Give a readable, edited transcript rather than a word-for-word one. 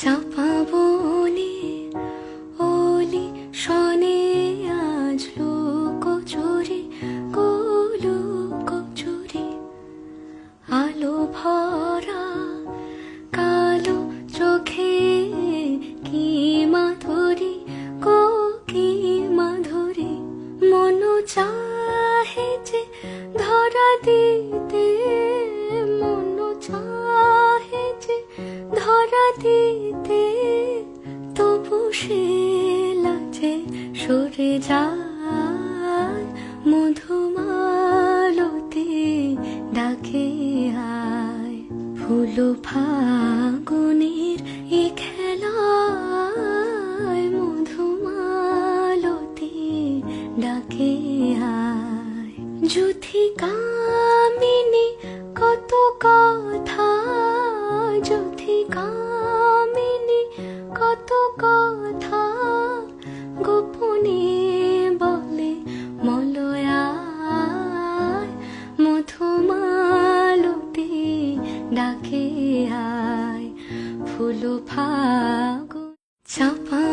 চাপা বনে ওলি শনে আজ লুকোচুরি লুকোচুরি আলো ভরা কালো চোখে কি মাধুরী কি মাধুরী মন চাহে যে ধরা দিতে মন চাহে যে ধরা দিতে তবু সে লাজে সরে যায় মধুমালতি ডাকে আয় ফুল ফাগুনের এ খেলায় মধুমালতি ডাকে আয় যুথি কামিনী কত কথা যুথি কামিনী কত কথা গোপনে বলে মলয়ায় মধুমালতি ডাকে আয় ফুল ফাগুন চাপা